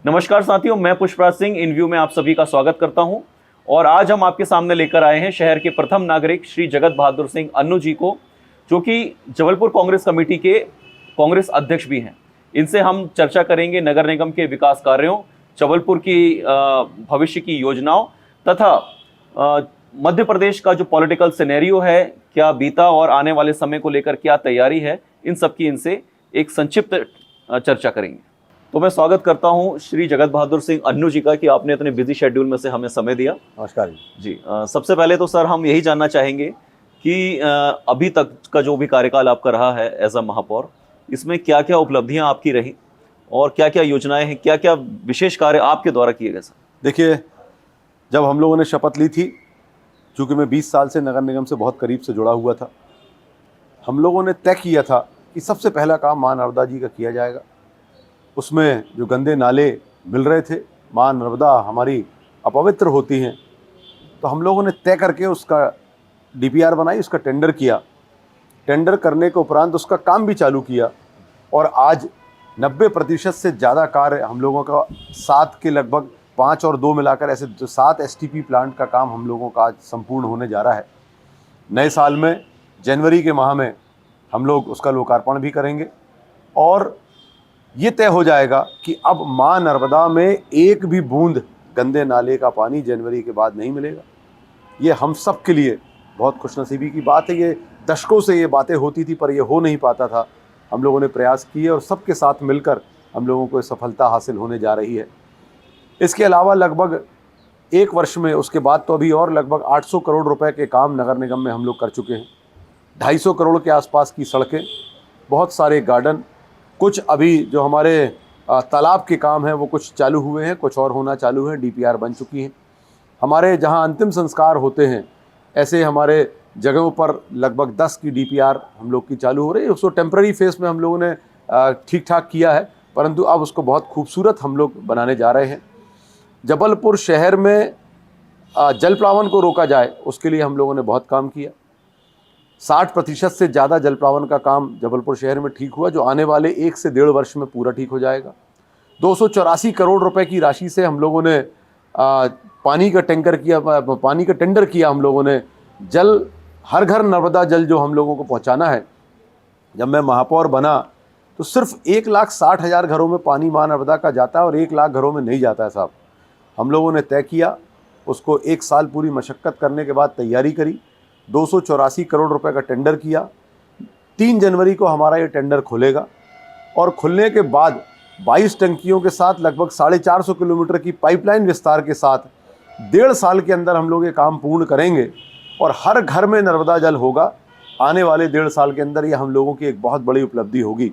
नमस्कार साथियों, मैं पुष्पराज सिंह इन व्यू में आप सभी का स्वागत करता हूं। और आज हम आपके सामने लेकर आए हैं शहर के प्रथम नागरिक श्री जगत बहादुर सिंह अन्नू जी को, जो कि जबलपुर कांग्रेस कमेटी के कांग्रेस अध्यक्ष भी हैं। इनसे हम चर्चा करेंगे नगर निगम के विकास कार्यों, जबलपुर की भविष्य की योजनाओं तथा मध्य प्रदेश का जो पॉलिटिकल सिनेरियो है, क्या बीता और आने वाले समय को लेकर क्या तैयारी है, इन सब की इनसे एक संक्षिप्त चर्चा करेंगे। तो मैं स्वागत करता हूं श्री जगत बहादुर सिंह अन्नू जी का कि आपने इतने बिजी शेड्यूल में से हमें समय दिया। नमस्कार जी। सबसे पहले तो सर हम यही जानना चाहेंगे कि अभी तक का जो भी कार्यकाल आपका रहा है एज अ महापौर, इसमें क्या क्या उपलब्धियां आपकी रही और क्या क्या योजनाएं हैं, क्या क्या विशेष कार्य आपके द्वारा किए गए? सर देखिए, जब हम लोगों ने शपथ ली थी, चूँकि मैं 20 साल से नगर निगम से बहुत करीब से जुड़ा हुआ था, हम लोगों ने तय किया था कि सबसे पहला काम माँ नर्मदा जी का किया जाएगा। उसमें जो गंदे नाले मिल रहे थे, माँ नर्मदा हमारी अपवित्र होती हैं, तो हम लोगों ने तय करके उसका DPR बनाई, उसका टेंडर किया। टेंडर करने के उपरांत उसका काम भी चालू किया और आज 90% से ज़्यादा कार्य हम लोगों का 7 के लगभग 5 और 2 मिलाकर ऐसे 7 STP प्लांट का काम हम लोगों का आज संपूर्ण होने जा रहा है। नए साल में जनवरी के माह में हम लोग उसका लोकार्पण भी करेंगे और ये तय हो जाएगा कि अब माँ नर्मदा में एक भी बूंद गंदे नाले का पानी जनवरी के बाद नहीं मिलेगा। ये हम सब के लिए बहुत खुशनसीबी की बात है। ये दशकों से ये बातें होती थी पर ये हो नहीं पाता था। हम लोगों ने प्रयास किए और सबके साथ मिलकर हम लोगों को सफलता हासिल होने जा रही है। इसके अलावा लगभग 1 वर्ष में उसके बाद तो अभी और लगभग 800 करोड़ रुपए के काम नगर निगम में हम लोग कर चुके हैं। 250 करोड़ के आसपास की सड़कें, बहुत सारे गार्डन, कुछ अभी जो हमारे तालाब के काम हैं वो कुछ चालू हुए हैं, कुछ और होना चालू है, DPR बन चुकी हैं। हमारे जहां अंतिम संस्कार होते हैं ऐसे हमारे जगहों पर लगभग 10 की DPR हम लोग की चालू हो रही है। उसको टेम्पररी फेस में हम लोगों ने ठीक ठाक किया है, परंतु अब उसको बहुत खूबसूरत हम लोग बनाने जा रहे हैं। जबलपुर शहर में जल प्लावन को रोका जाए, उसके लिए हम लोगों ने बहुत काम किया। 60% से ज़्यादा जल प्लावन का काम जबलपुर शहर में ठीक हुआ, जो आने वाले 1 से 1.5 वर्ष में पूरा ठीक हो जाएगा। 284 करोड़ रुपए की राशि से हम लोगों ने पानी का टेंडर किया। हम लोगों ने जल, हर घर नर्मदा जल जो हम लोगों को पहुंचाना है। जब मैं महापौर बना तो सिर्फ 1,60,000 घरों में पानी माँ नर्मदा का जाता है और 1 लाख घरों में नहीं जाता है साहब। हम लोगों ने तय किया, उसको 1 साल पूरी मशक्क़त करने के बाद तैयारी करी, 284 करोड़ रुपए का टेंडर किया। 3 जनवरी को हमारा ये टेंडर खुलेगा और खुलने के बाद 22 टंकियों के साथ लगभग 450 किलोमीटर की पाइपलाइन विस्तार के साथ 1.5 साल के अंदर हम लोग ये काम पूर्ण करेंगे और हर घर में नर्मदा जल होगा। आने वाले 1.5 साल के अंदर ये हम लोगों की एक बहुत बड़ी उपलब्धि होगी।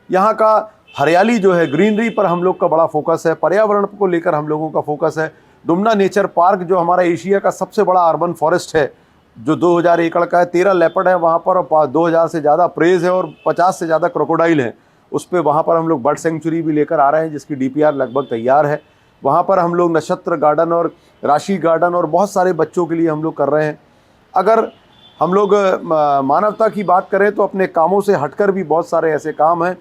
यहाँ का हरियाली जो है, ग्रीनरी पर हम लोग का बड़ा फोकस है, पर्यावरण को लेकर हम लोगों का फोकस है। डुमना नेचर पार्क जो हमारा एशिया का सबसे बड़ा अर्बन फॉरेस्ट है, जो 2000 एकड़ का है, 13 लेपर्ड है वहाँ पर, 2000 से ज़्यादा प्रेज है और 50 से ज़्यादा क्रोकोडाइल हैं। उस पर वहाँ पर हम लोग बर्ड सेंचुरी भी लेकर आ रहे हैं, जिसकी DPR लगभग तैयार है। वहाँ पर हम लोग नक्षत्र गार्डन और राशि गार्डन और बहुत सारे बच्चों के लिए हम लोग कर रहे हैं। अगर हम लोग मानवता की बात करें तो अपने कामों से हटकर भी बहुत सारे ऐसे काम हैं।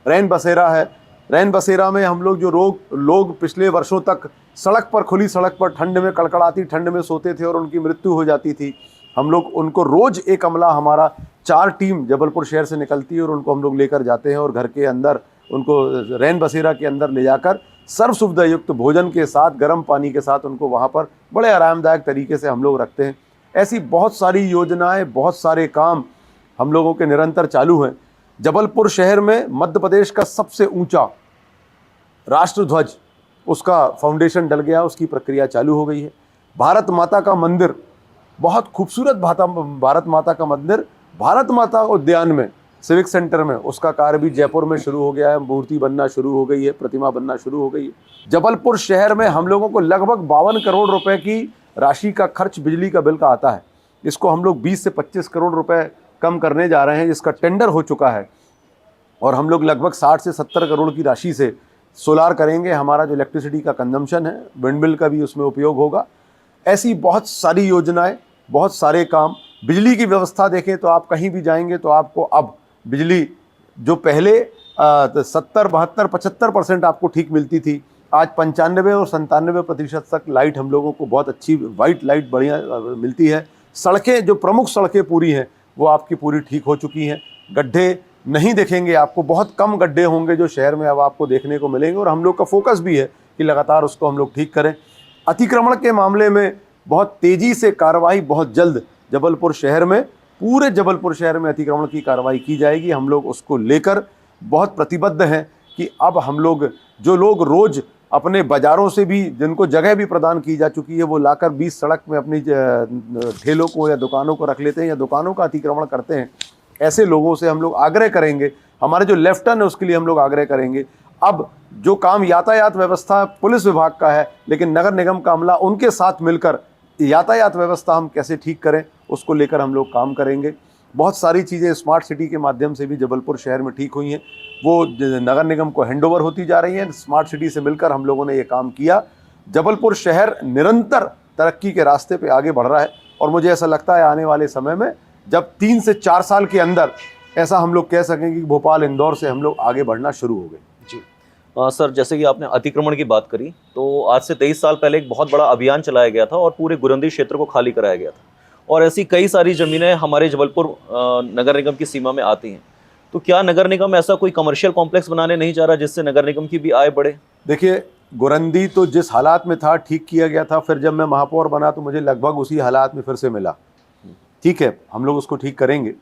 रैन बसेरा है, रैन बसेरा में हम लोग जो लोग पिछले वर्षों तक सड़क पर, खुली सड़क पर ठंड में, कड़कड़ाती ठंड में सोते थे और उनकी मृत्यु हो जाती थी, हम लोग उनको रोज़ एक अमला, हमारा 4 टीम जबलपुर शहर से निकलती है और उनको हम लोग लेकर जाते हैं और घर के अंदर उनको रैन बसेरा के अंदर ले जाकर सर्व सुविधा युक्त भोजन के साथ, गर्म पानी के साथ उनको वहाँ पर बड़े आरामदायक तरीके से हम लोग रखते हैं। ऐसी बहुत सारी योजनाएं, बहुत सारे काम हम लोगों के निरंतर चालू हैं। जबलपुर शहर में मध्य प्रदेश का सबसे ऊंचा राष्ट्र ध्वज, उसका फाउंडेशन डल गया, उसकी प्रक्रिया चालू हो गई है। भारत माता का मंदिर, बहुत खूबसूरत भारत माता का मंदिर भारत माता उद्यान में, सिविक सेंटर में, उसका कार्य भी जयपुर में शुरू हो गया है। मूर्ति बनना शुरू हो गई है, प्रतिमा बनना शुरू हो गई है। जबलपुर शहर में हम लोगों को लगभग 52 करोड़ रुपए की राशि का खर्च बिजली का बिल का आता है। इसको हम लोग 20 से 25 करोड़ रुपए कम करने जा रहे हैं, जिसका टेंडर हो चुका है। और हम लोग लगभग 60 से 70 करोड़ की राशि से सोलार करेंगे। हमारा जो इलेक्ट्रिसिटी का कंजम्पशन है, विंडमिल का भी उसमें उपयोग होगा। ऐसी बहुत सारी योजनाएं, बहुत सारे काम। बिजली की व्यवस्था देखें तो आप कहीं भी जाएंगे तो आपको अब बिजली जो पहले 70, 72, 75% आपको ठीक मिलती थी, आज 95 और 97% तक लाइट हम लोगों को बहुत अच्छी वाइट लाइट बढ़िया मिलती है। सड़कें, जो प्रमुख सड़कें पूरी हैं, वो आपकी पूरी ठीक हो चुकी हैं। गड्ढे नहीं देखेंगे आपको, बहुत कम गड्ढे होंगे जो शहर में अब आपको देखने को मिलेंगे, और हम लोग का फोकस भी है कि लगातार उसको हम लोग ठीक करें। अतिक्रमण के मामले में बहुत तेज़ी से कार्रवाई बहुत जल्द जबलपुर शहर में, पूरे जबलपुर शहर में अतिक्रमण की कार्रवाई की जाएगी। हम लोग उसको लेकर बहुत प्रतिबद्ध हैं कि अब हम लोग, जो लोग रोज़ अपने बाज़ारों से भी, जिनको जगह भी प्रदान की जा चुकी है, वो लाकर 20 सड़क में अपनी ठेलों को या दुकानों को रख लेते हैं या दुकानों का अतिक्रमण करते हैं, ऐसे लोगों से हम लोग आग्रह करेंगे, हमारे जो लेफ्ट टर्न है उसके लिए हम लोग आग्रह करेंगे। अब जो काम यातायात व्यवस्था पुलिस विभाग का है, लेकिन नगर निगम का अमला उनके साथ मिलकर यातायात व्यवस्था हम कैसे ठीक करें, उसको लेकर हम लोग काम करेंगे। बहुत सारी चीज़ें स्मार्ट सिटी के माध्यम से भी जबलपुर शहर में ठीक हुई हैं, वो नगर निगम को हैंडओवर होती जा रही हैं। स्मार्ट सिटी से मिलकर हम लोगों ने ये काम किया। जबलपुर शहर निरंतर तरक्की के रास्ते पे आगे बढ़ रहा है, और मुझे ऐसा लगता है आने वाले समय में जब 3 से 4 साल के अंदर ऐसा हम लोग कह सकेंगे कि भोपाल इंदौर से हम लोग आगे बढ़ना शुरू हो गए। जी सर, जैसे कि आपने अतिक्रमण की बात करी, तो आज से 23 साल पहले एक बहुत बड़ा अभियान चलाया गया था और पूरे गुरंदी क्षेत्र को खाली कराया गया था, और ऐसी कई सारी ज़मीनें हमारे जबलपुर नगर निगम की सीमा में आती हैं। तो क्या नगर निगम ऐसा कोई कमर्शियल कॉम्प्लेक्स बनाने नहीं जा रहा जिससे नगर निगम की भी आय बढ़े? देखिए, गुरंदी तो जिस हालात में था ठीक किया गया था, फिर जब मैं महापौर बना तो मुझे लगभग उसी हालात में फिर से मिला। ठीक है, हम लोग उसको ठीक करेंगे।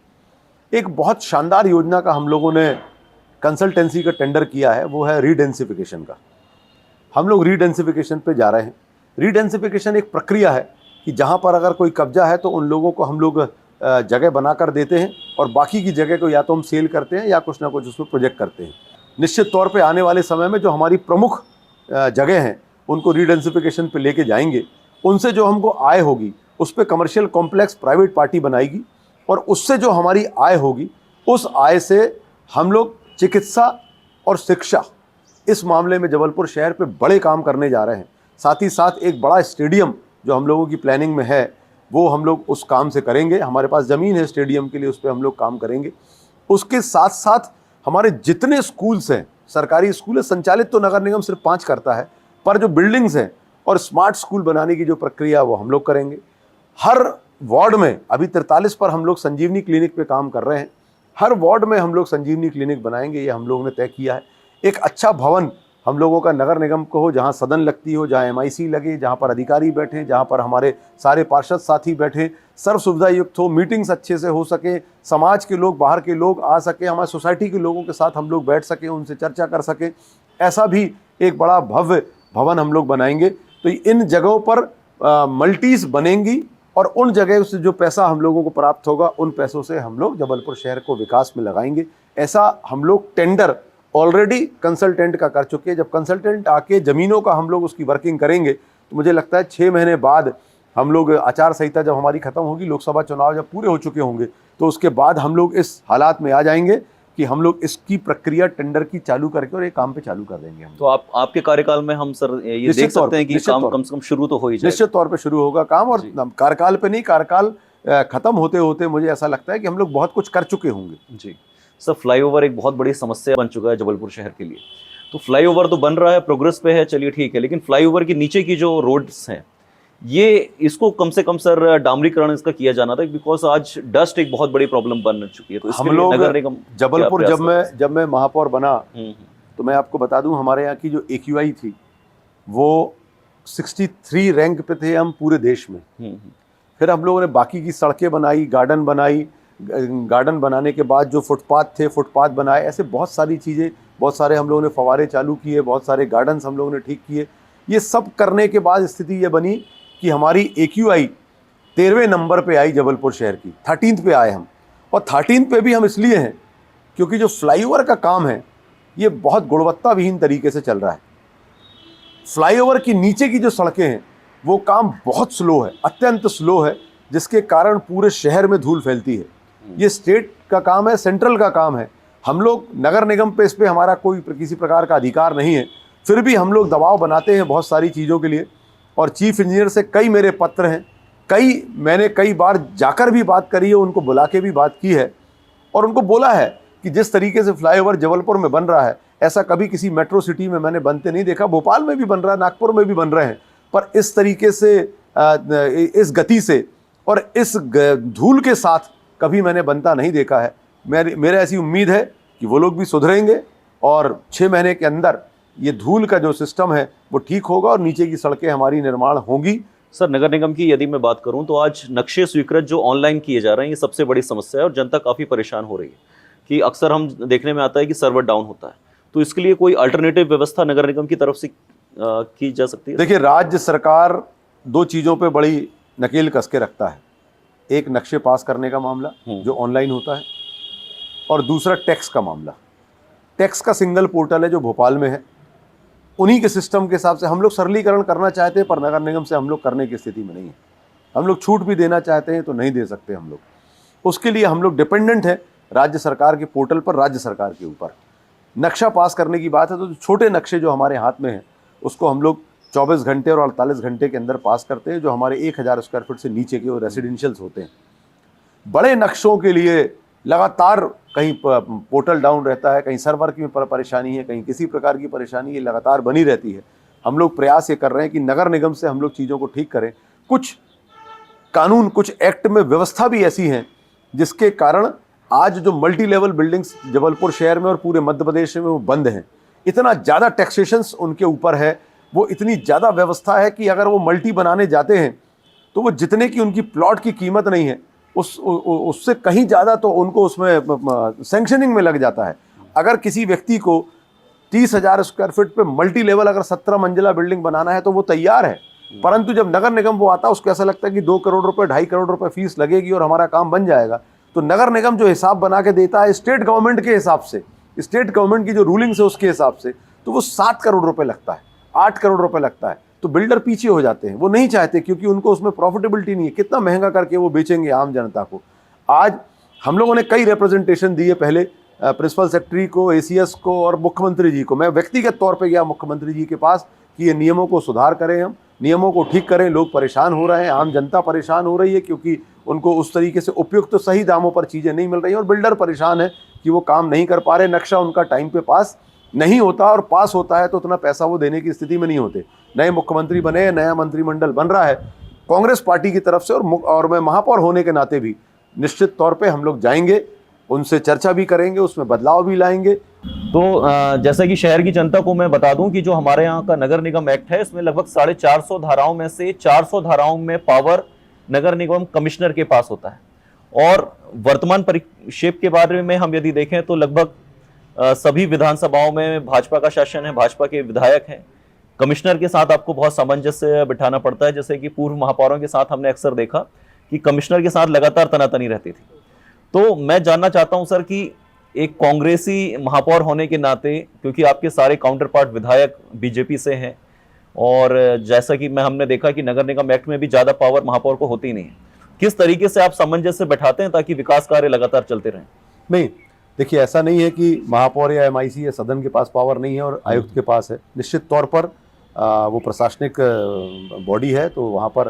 एक बहुत शानदार योजना का हम लोगों ने कंसल्टेंसी का टेंडर किया है, वो है रीडेंसिफिकेशन का। हम लोग रीडेंसिफिकेशन पे जा रहे हैं। रीडेंसिफिकेशन एक प्रक्रिया है कि जहाँ पर अगर कोई कब्जा है तो उन लोगों को हम लोग जगह बना कर देते हैं, और बाकी की जगह को या तो हम सेल करते हैं या कुछ ना कुछ उसमें प्रोजेक्ट करते हैं। निश्चित तौर पे आने वाले समय में जो हमारी प्रमुख जगह हैं उनको रीडेंसिफिकेशन पे लेके जाएंगे। उनसे जो हमको आय होगी उस पर कमर्शियल कॉम्प्लेक्स प्राइवेट पार्टी बनाएगी, और उससे जो हमारी आय होगी उस आय से हम लोग चिकित्सा और शिक्षा, इस मामले में जबलपुर शहर पे बड़े काम करने जा रहे हैं। साथ ही साथ एक बड़ा स्टेडियम जो हम लोगों की प्लानिंग में है, वो हम लोग उस काम से करेंगे। हमारे पास ज़मीन है स्टेडियम के लिए, उस पर हम लोग काम करेंगे। उसके साथ साथ हमारे जितने स्कूल्स हैं, सरकारी स्कूल है, संचालित तो नगर निगम सिर्फ 5 करता है, पर जो बिल्डिंग्स हैं और स्मार्ट स्कूल बनाने की जो प्रक्रिया वो हम लोग करेंगे। हर वार्ड में, अभी 43 पर हम लोग संजीवनी क्लिनिक पे काम कर रहे हैं, हर वार्ड में हम लोग संजीवनी क्लिनिक बनाएंगे, ये हम लोगों ने तय किया है। एक अच्छा भवन हम लोगों का नगर निगम को हो, जहाँ सदन लगती हो, जहाँ MIC लगे, जहाँ पर अधिकारी बैठे, जहाँ पर हमारे सारे पार्षद साथी बैठे, सर्व सुविधा युक्त हो, मीटिंग्स अच्छे से हो सके, समाज के लोग, बाहर के लोग आ सके, हमारे सोसाइटी के लोगों के साथ हम लोग बैठ सके, उनसे चर्चा कर सके, ऐसा भी एक बड़ा भव्य भवन हम लोग बनाएंगे। तो इन जगहों पर मल्टीज बनेंगी, और उन जगह से जो पैसा हम लोगों को प्राप्त होगा उन पैसों से हम लोग जबलपुर शहर को विकास में लगाएंगे। ऐसा हम लोग टेंडर ऑलरेडी कंसल्टेंट का कर चुके हैं। जब कंसल्टेंट आके ज़मीनों का हम लोग उसकी वर्किंग करेंगे तो मुझे लगता है 6 महीने बाद हम लोग, आचार संहिता जब हमारी ख़त्म होगी, लोकसभा चुनाव जब पूरे हो चुके होंगे, तो उसके बाद हम लोग इस हालात में आ जाएंगे कि हम लोग इसकी प्रक्रिया टेंडर की चालू करके और एक काम पे चालू कर देंगे हम। तो आपके कार्यकाल में हम सर ये देख सकते हैं कि काम कम से कम शुरू तो हो ही जाएगा। निश्चित तौर पे शुरू होगा काम, और कार्यकाल पे नहीं, कार्यकाल खत्म होते होते मुझे ऐसा लगता है कि हम लोग बहुत कुछ कर चुके होंगे। जी सर, फ्लाईओवर एक बहुत बड़ी समस्या बन चुका है जबलपुर शहर के लिए। तो फ्लाईओवर तो बन रहा है, प्रोग्रेस पे है, चलिए ठीक है, लेकिन फ्लाईओवर के नीचे की जो रोड्स हैं, ये इसको कम से कम सर डामरीकरण इसका किया जाना था, बिकॉज आज डस्ट एक बहुत बड़ी प्रॉब्लम बन चुकी है। तो हम लोग जबलपुर, जब मैं महापौर बना तो मैं आपको बता दूं, हमारे यहाँ की जो AQI थी वो 63 रैंक पे थे हम पूरे देश में। फिर हम लोगों ने बाकी की सड़कें बनाई, गार्डन बनाई, गार्डन बनाने के बाद जो फुटपाथ थे, फुटपाथ बनाए, ऐसे बहुत सारी चीज़ें, बहुत सारे हम लोगों ने फवारे चालू किए, बहुत सारे गार्डन्स हम लोगों ने ठीक किए। ये सब करने के बाद स्थिति ये बनी कि हमारी AQI 13वें नंबर पे आई जबलपुर शहर की, 13th पे आए हम। और 13th पे भी हम इसलिए हैं क्योंकि जो फ्लाईओवर का काम है ये बहुत गुणवत्ता विहीन तरीके से चल रहा है। फ्लाईओवर की नीचे की जो सड़कें हैं वो काम बहुत स्लो है, अत्यंत स्लो है, जिसके कारण पूरे शहर में धूल फैलती है। ये स्टेट का काम है, सेंट्रल का काम है। हम लोग नगर निगम पे, इस पे हमारा कोई किसी प्रकार का अधिकार नहीं है, फिर भी हम लोग दबाव बनाते हैं बहुत सारी चीज़ों के लिए। और चीफ इंजीनियर से कई मेरे पत्र हैं, मैंने कई बार जाकर भी बात करी है, उनको बुला के भी बात की है, और उनको बोला है कि जिस तरीके से फ्लाईओवर जबलपुर में बन रहा है ऐसा कभी किसी मेट्रो सिटी में मैंने बनते नहीं देखा। भोपाल में भी बन रहा है, नागपुर में भी बन रहे हैं, पर इस तरीके से इस गति से और इस धूल के साथ कभी मैंने बनता नहीं देखा है। मेरे ऐसी उम्मीद है कि वो लोग भी सुधरेंगे और 6 महीने के अंदर ये धूल का जो सिस्टम है वो ठीक होगा और नीचे की सड़कें हमारी निर्माण होंगी। सर, नगर निगम की यदि मैं बात करूं तो आज नक्शे स्वीकृत जो ऑनलाइन किए जा रहे हैं ये सबसे बड़ी समस्या है और जनता काफ़ी परेशान हो रही है कि अक्सर हम देखने में आता है कि सर्वर डाउन होता है। तो इसके लिए कोई अल्टरनेटिव व्यवस्था नगर निगम की तरफ से की जा सकती है? देखिए, राज्य सरकार 2 चीज़ों पे बड़ी नकेल कस के रखता है। एक नक्शे पास करने का मामला जो ऑनलाइन होता है और दूसरा टैक्स का मामला। टैक्स का सिंगल पोर्टल है जो भोपाल में है, उन्हीं के सिस्टम के हिसाब से हम लोग सरलीकरण करना चाहते हैं, पर नगर निगम से हम लोग करने की स्थिति में नहीं है। हम लोग छूट भी देना चाहते हैं तो नहीं दे सकते हम लोग। उसके लिए हम लोग डिपेंडेंट हैं राज्य सरकार के पोर्टल पर, राज्य सरकार के ऊपर। नक्शा पास करने की बात है तो छोटे नक्शे जो हमारे हाथ में हैं उसको हम लोग 24 घंटे और 48 घंटे के अंदर पास करते हैं, जो हमारे 1000 स्क्वायर फीट से नीचे के वो रेसिडेंशियल्स होते हैं। बड़े नक्शों के लिए लगातार कहीं पोर्टल डाउन रहता है, कहीं सर्वर की परेशानी है, कहीं किसी प्रकार की परेशानी ये लगातार बनी रहती है। हम लोग प्रयास ये कर रहे हैं कि नगर निगम से हम लोग चीज़ों को ठीक करें। कुछ कानून, कुछ एक्ट में व्यवस्था भी ऐसी हैं जिसके कारण आज जो मल्टी लेवल बिल्डिंग्स जबलपुर शहर में और पूरे मध्य प्रदेश में वो बंद हैं। इतना ज़्यादा टैक्सेशंस उनके ऊपर है, वो इतनी ज़्यादा व्यवस्था है कि अगर वो मल्टी बनाने जाते हैं तो वो जितने की उनकी प्लॉट की कीमत नहीं है उससे कहीं ज़्यादा तो उनको उसमें सैंक्शनिंग में लग जाता है। अगर किसी व्यक्ति को 30,000 स्क्वायर फीट पे मल्टी लेवल अगर 17 मंजिला बिल्डिंग बनाना है तो वो तैयार है, परंतु जब नगर निगम वो आता है उसको ऐसा लगता है कि 2 करोड़ रुपए 2.5 करोड़ रुपए फीस लगेगी और हमारा काम बन जाएगा। तो नगर निगम जो हिसाब बना के देता है स्टेट गवर्नमेंट के हिसाब से, स्टेट गवर्नमेंट की जो रूलिंग्स है उसके हिसाब से, तो वो 7 करोड़ रुपए लगता है, 8 करोड़ रुपए लगता है। तो बिल्डर पीछे हो जाते हैं, वो नहीं चाहते क्योंकि उनको उसमें प्रॉफिटेबिलिटी नहीं है। कितना महंगा करके वो बेचेंगे आम जनता को। आज हम लोगों ने कई रिप्रेजेंटेशन दिए, पहले प्रिंसिपल सेक्रेटरी को, एसीएस को और मुख्यमंत्री जी को। मैं व्यक्तिगत तौर पे गया मुख्यमंत्री जी के पास कि ये नियमों को सुधार करें, हम नियमों को ठीक करें। लोग परेशान हो रहे हैं, आम जनता परेशान हो रही है क्योंकि उनको उस तरीके से उपयुक्त सही दामों पर चीज़ें नहीं मिल रही हैं और बिल्डर परेशान है कि वो काम नहीं कर पा रहे, नक्शा उनका टाइम पे पास नहीं होता और पास होता है तो उतना पैसा वो देने की स्थिति में नहीं होते। नए मुख्यमंत्री बने, नया मंत्रिमंडल बन रहा है कांग्रेस पार्टी की तरफ से, और मैं महापौर होने के नाते भी निश्चित तौर पे हम लोग जाएंगे, उनसे चर्चा भी करेंगे, उसमें बदलाव भी लाएंगे। तो जैसा कि शहर की जनता को मैं बता दूं कि जो हमारे यहाँ का नगर निगम एक्ट है इसमें लगभग 450 धाराओं में से 400 धाराओं में पावर नगर निगम कमिश्नर के पास होता है। और वर्तमान परिक्षेप के बारे में हम यदि देखें तो लगभग सभी विधानसभाओं में भाजपा का शासन है, भाजपा के विधायक हैं। कमिश्नर के साथ आपको बहुत सामंजस्य बिठाना पड़ता है, जैसे कि पूर्व महापौरों के साथ हमने अक्सर देखा कि कमिश्नर के साथ लगातार तनातनी रहती थी। तो मैं जानना चाहता हूं सर कि एक कांग्रेसी महापौर होने के नाते, क्योंकि आपके सारे काउंटर पार्ट विधायक बीजेपी से हैं और जैसा कि हमने देखा कि नगर निगम एक्ट में भी ज्यादा पावर महापौर को होती नहीं है, किस तरीके से आप सामंजस्य बैठाते हैं ताकि विकास कार्य लगातार चलते रहें? नहीं, देखिए, ऐसा नहीं है कि महापौर या एमआईसी या सदन के पास पावर नहीं है और आयुक्त के पास है। निश्चित तौर पर वो प्रशासनिक बॉडी है तो वहाँ पर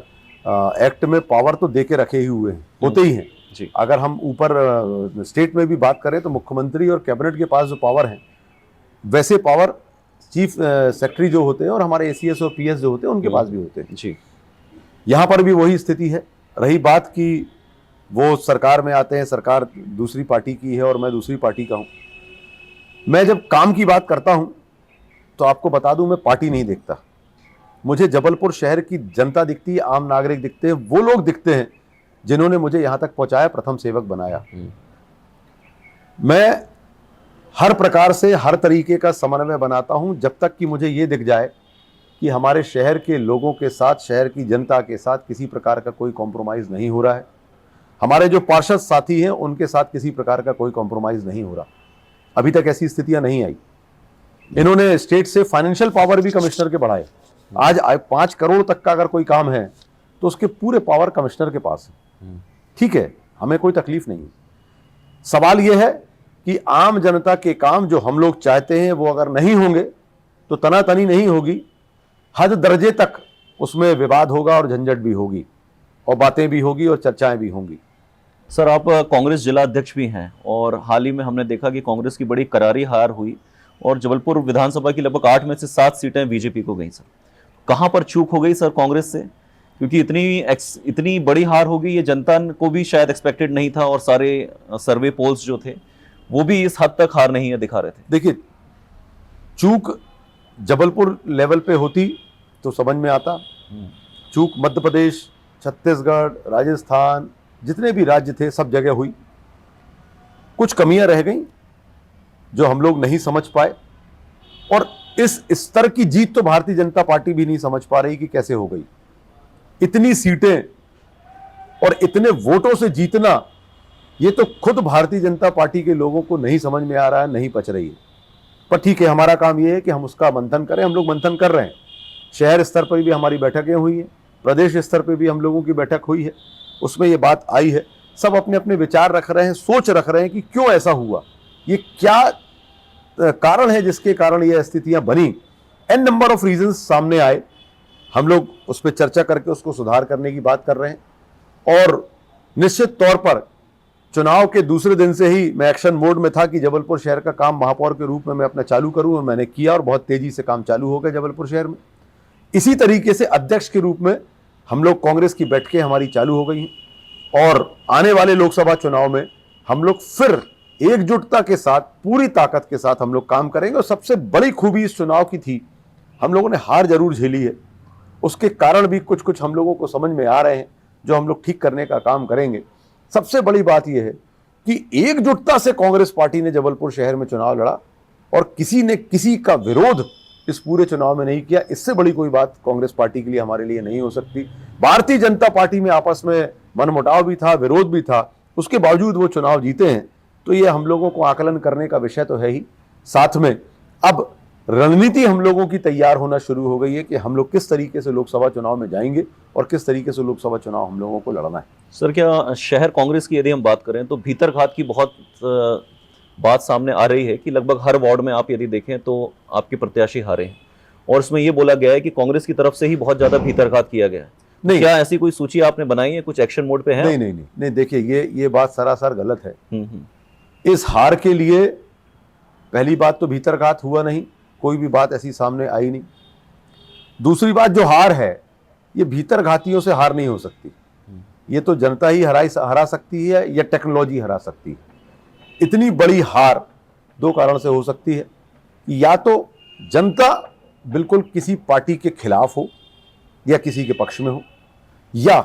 एक्ट में पावर तो दे के रखे ही हुए हैं, होते ही हैं जी। अगर हम ऊपर स्टेट में भी बात करें तो मुख्यमंत्री और कैबिनेट के पास जो पावर है, वैसे पावर चीफ सेक्रेटरी जो होते हैं और हमारे एसीएस और पीएस जो होते हैं उनके पास भी होते हैं जी। यहाँ पर भी वही स्थिति है। रही बात कि वो सरकार में आते हैं, सरकार दूसरी पार्टी की है और मैं दूसरी पार्टी का हूँ। मैं जब काम की बात करता हूँ तो आपको बता दूं, मैं पार्टी नहीं देखता। मुझे जबलपुर शहर की जनता दिखती है, आम नागरिक दिखते हैं, वो लोग दिखते हैं जिन्होंने मुझे यहाँ तक पहुँचाया, प्रथम सेवक बनाया। मैं हर प्रकार से हर तरीके का समन्वय बनाता हूँ जब तक कि मुझे ये दिख जाए कि हमारे शहर के लोगों के साथ, शहर की जनता के साथ किसी प्रकार का कोई कॉम्प्रोमाइज़ नहीं हो रहा है। हमारे जो पार्षद साथी हैं उनके साथ किसी प्रकार का कोई कॉम्प्रोमाइज़ नहीं हो रहा। अभी तक ऐसी स्थितियां नहीं आई। इन्होंने स्टेट से फाइनेंशियल पावर भी कमिश्नर के बढ़ाए। आज 5 करोड़ तक का अगर कोई काम है तो उसके पूरे पावर कमिश्नर के पास है। ठीक है, हमें कोई तकलीफ नहीं। सवाल यह है कि आम जनता के काम जो हम लोग चाहते हैं वो अगर नहीं होंगे तो तनातनी नहीं होगी, हद दर्जे तक उसमें विवाद होगा और झंझट भी होगी और बातें भी होगी और चर्चाएं भी होंगी। सर, आप कांग्रेस जिला अध्यक्ष भी हैं और हाल ही में हमने देखा कि कांग्रेस की बड़ी करारी हार हुई और जबलपुर विधानसभा की लगभग 8 में से 7 सीटें बीजेपी को गई। सर, कहां पर चूक हो गई सर कांग्रेस से? क्योंकि इतनी बड़ी हार होगी ये जनता को भी शायद एक्सपेक्टेड नहीं था और सारे सर्वे पोल्स जो थे वो भी इस हद तक हार नहीं है दिखा रहे थे। देखिए, चूक जबलपुर लेवल पे होती तो समझ में आता। चूक मध्य प्रदेश, छत्तीसगढ़, राजस्थान, जितने भी राज्य थे सब जगह हुई। कुछ कमियां रह गई जो हम लोग नहीं समझ पाए, और इस स्तर की जीत तो भारतीय जनता पार्टी भी नहीं समझ पा रही कि कैसे हो गई। इतनी सीटें और इतने वोटों से जीतना, ये तो खुद भारतीय जनता पार्टी के लोगों को नहीं समझ में आ रहा है, नहीं पच रही है। पर ठीक है, हमारा काम ये है कि हम उसका मंथन करें। हम लोग मंथन कर रहे हैं। शहर स्तर पर भी हमारी बैठकें हुई हैं, प्रदेश स्तर पर भी हम लोगों की बैठक हुई है, उसमें ये बात आई है। सब अपने अपने विचार रख रहे हैं, सोच रख रहे हैं कि क्यों ऐसा हुआ, ये क्या कारण है जिसके कारण ये स्थितियां बनी। एन नंबर ऑफ रीजंस सामने आए, हम लोग उस पर चर्चा करके उसको सुधार करने की बात कर रहे हैं। और निश्चित तौर पर चुनाव के दूसरे दिन से ही मैं एक्शन मोड में था कि जबलपुर शहर का काम महापौर के रूप में मैं अपना चालू करूं, और मैंने किया और बहुत तेजी से काम चालू हो गया जबलपुर शहर में। इसी तरीके से अध्यक्ष के रूप में हम लोग, कांग्रेस की बैठकें हमारी चालू हो गई हैं, और आने वाले लोकसभा चुनाव में हम लोग फिर एकजुटता के साथ, पूरी ताकत के साथ हम लोग काम करेंगे। और सबसे बड़ी खूबी इस चुनाव की थी, हम लोगों ने हार जरूर झेली है, उसके कारण भी कुछ कुछ हम लोगों को समझ में आ रहे हैं जो हम लोग ठीक करने का काम करेंगे। सबसे बड़ी बात यह है कि एकजुटता से कांग्रेस पार्टी ने जबलपुर शहर में चुनाव लड़ा और किसी ने किसी का विरोध इस पूरे चुनाव में नहीं किया। इससे बड़ी कोई बात कांग्रेस पार्टी के लिए, हमारे लिए नहीं हो सकती। भारतीय जनता पार्टी में आपस में मनमुटाव भी था, विरोध भी था, उसके बावजूद वो चुनाव जीते हैं। तो ये हम लोगों को आकलन करने का विषय तो है ही। साथ में अब रणनीति हम लोगों की तैयार होना शुरू हो गई है कि हम लोग किस तरीके से लोकसभा चुनाव में जाएंगे और किस तरीके से लोकसभा चुनाव हम लोगों को लड़ना है। सर, क्या शहर कांग्रेस की यदि हम बात करें तो भीतरघात की बहुत बात सामने आ रही है कि लगभग हर वार्ड में आप यदि देखें तो आपके प्रत्याशी हारे हैं, और इसमें यह बोला गया है कि कांग्रेस की तरफ से ही बहुत ज्यादा भीतरघात किया गया है। नहीं, क्या ऐसी कोई सूची आपने बनाई है? कुछ एक्शन मोड पे है? नहीं नहीं नहीं नहीं, देखिए ये बात सरासर गलत है। इस हार के लिए पहली बात तो भीतरघात हुआ नहीं, कोई भी बात ऐसी सामने आई नहीं। दूसरी बात, जो हार है ये भीतरघातियों से हार नहीं हो सकती, ये तो जनता ही हरा सकती है या टेक्नोलॉजी हरा सकती है। इतनी बड़ी हार दो कारण से हो सकती है, या तो जनता बिल्कुल किसी पार्टी के खिलाफ हो या किसी के पक्ष में हो, या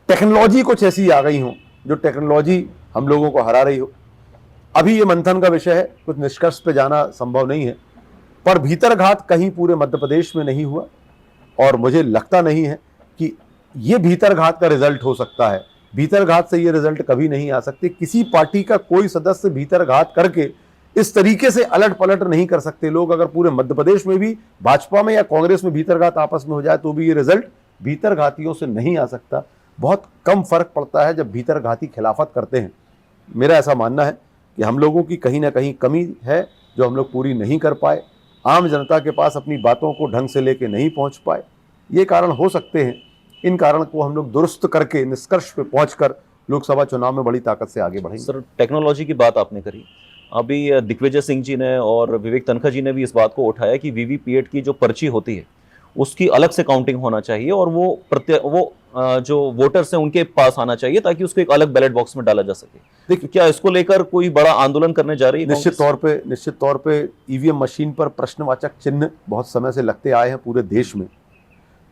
टेक्नोलॉजी कुछ ऐसी आ गई हो जो टेक्नोलॉजी हम लोगों को हरा रही हो। अभी ये मंथन का विषय है, कुछ निष्कर्ष पे जाना संभव नहीं है, पर भीतरघात कहीं पूरे मध्य प्रदेश में नहीं हुआ, और मुझे लगता नहीं है कि ये भीतरघात का रिजल्ट हो सकता है। भीतरघात से ये रिजल्ट कभी नहीं आ सकते। किसी पार्टी का कोई सदस्य भीतरघात करके इस तरीके से अलट पलट नहीं कर सकते लोग। अगर पूरे मध्य प्रदेश में भी भाजपा में या कांग्रेस में भीतरघात आपस में हो जाए तो भी ये रिजल्ट भीतरघातियों से नहीं आ सकता। बहुत कम फर्क पड़ता है जब भीतरघाती खिलाफत करते हैं। मेरा ऐसा मानना है कि हम लोगों की कहीं ना कहीं कमी है जो हम लोग पूरी नहीं कर पाए, आम जनता के पास अपनी बातों को ढंग से लेके नहीं पहुंच पाए। ये कारण हो सकते हैं, इन कारण को हम लोग दुरुस्त करके निष्कर्ष पे पहुंचकर लोकसभा चुनाव में बड़ी ताकत से आगे बढ़ेंगे। सर, टेक्नोलॉजी की बात आपने करी, अभी दिग्विजय सिंह जी ने और विवेक तनखा जी ने भी इस बात को उठाया कि वीवीपीएट की जो पर्ची होती है उसकी अलग से काउंटिंग होना चाहिए और वो जो वोटर्स हैं उनके पास आना चाहिए ताकि उसको एक अलग बैलेट बॉक्स में डाला जा सके। देखिए, क्या इसको लेकर कोई बड़ा आंदोलन करने जा रही है? निश्चित तौर पे ईवीएम मशीन पर प्रश्नवाचक चिन्ह बहुत समय से लगते आए हैं पूरे देश में।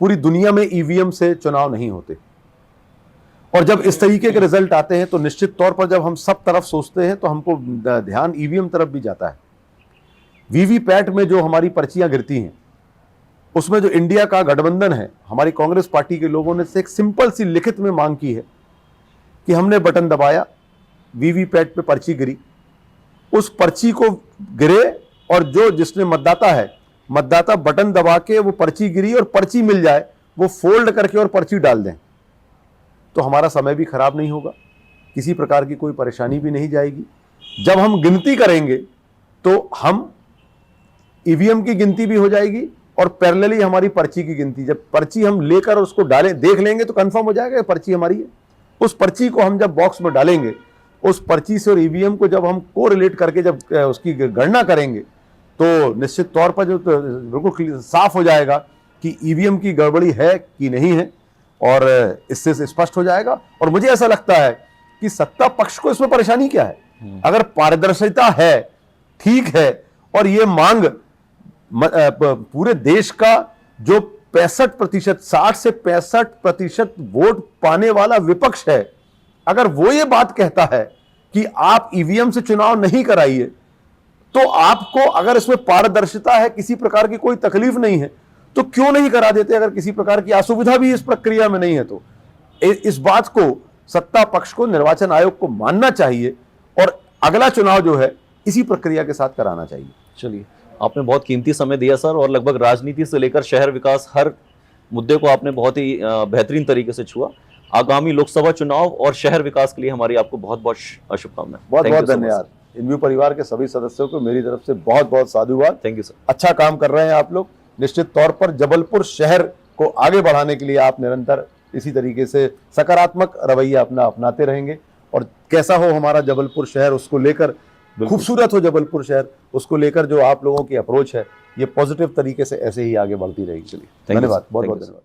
पूरी दुनिया में ईवीएम से चुनाव नहीं होते, और जब इस तरीके के रिजल्ट आते हैं तो निश्चित तौर पर जब हम सब तरफ सोचते हैं तो हमको ध्यान ईवीएम तरफ भी जाता है। वीवीपैट में जो हमारी पर्चियां गिरती हैं उसमें जो इंडिया का गठबंधन है, हमारी कांग्रेस पार्टी के लोगों ने से एक सिंपल सी लिखित में मांग की है कि हमने बटन दबाया, वीवीपैट पे पर्ची गिरी, उस पर्ची को गिरे और जो जिसने मतदाता बटन दबा के वो पर्ची गिरी और पर्ची मिल जाए, वो फोल्ड करके और पर्ची डाल दें, तो हमारा समय भी खराब नहीं होगा, किसी प्रकार की कोई परेशानी भी नहीं जाएगी। जब हम गिनती करेंगे तो हम ईवीएम की गिनती भी हो जाएगी और पैरेलली हमारी पर्ची की गिनती। जब पर्ची हम लेकर उसको डालें, देख लेंगे तो कंफर्म हो जाएगा पर्ची हमारी है। उस पर्ची को हम जब बॉक्स में डालेंगे, उस पर्ची से और ईवीएम को जब हम कोरिलेट करके जब उसकी गणना करेंगे, तो निश्चित तौर पर जो तो बिल्कुल साफ हो जाएगा कि ईवीएम की गड़बड़ी है कि नहीं है, और इससे स्पष्ट हो जाएगा। और मुझे ऐसा लगता है कि सत्ता पक्ष को इसमें परेशानी क्या है? अगर पारदर्शिता है, ठीक है, और ये मांग पूरे देश का जो 65%, 60 से 65% वोट पाने वाला विपक्ष है, अगर वो ये बात कहता है कि आप ईवीएम से चुनाव नहीं कराइए, तो आपको अगर इसमें पारदर्शिता है, किसी प्रकार की कोई तकलीफ नहीं है, तो क्यों नहीं करा देते? अगर किसी प्रकार की असुविधा भी इस प्रक्रिया में नहीं है, तो इस बात को सत्ता पक्ष को, निर्वाचन आयोग को मानना चाहिए और अगला चुनाव जो है इसी प्रक्रिया के साथ कराना चाहिए। चलिए, आपने बहुत कीमती समय दिया सर, और लगभग राजनीति से लेकर शहर विकास हर मुद्दे को आपने बहुत ही बेहतरीन तरीके से छुआ। आगामी लोकसभा चुनाव और शहर विकास के लिए हमारी आपको बहुत बहुत शुभकामनाएं। बहुत बहुत धन्यवाद। इनव्यू परिवार के सभी सदस्यों को मेरी तरफ से बहुत बहुत साधुवाद। Thank you sir. अच्छा काम कर रहे हैं आप लोग। निश्चित तौर पर जबलपुर शहर को आगे बढ़ाने के लिए आप निरंतर इसी तरीके से सकारात्मक रवैया अपना अपनाते रहेंगे, और कैसा हो हमारा जबलपुर शहर, उसको लेकर खूबसूरत हो जबलपुर शहर, उसको लेकर जो आप लोगों की अप्रोच है, ये पॉजिटिव तरीके से ऐसे ही आगे बढ़ती रहेगी। चलिए, धन्यवाद, बहुत बहुत धन्यवाद।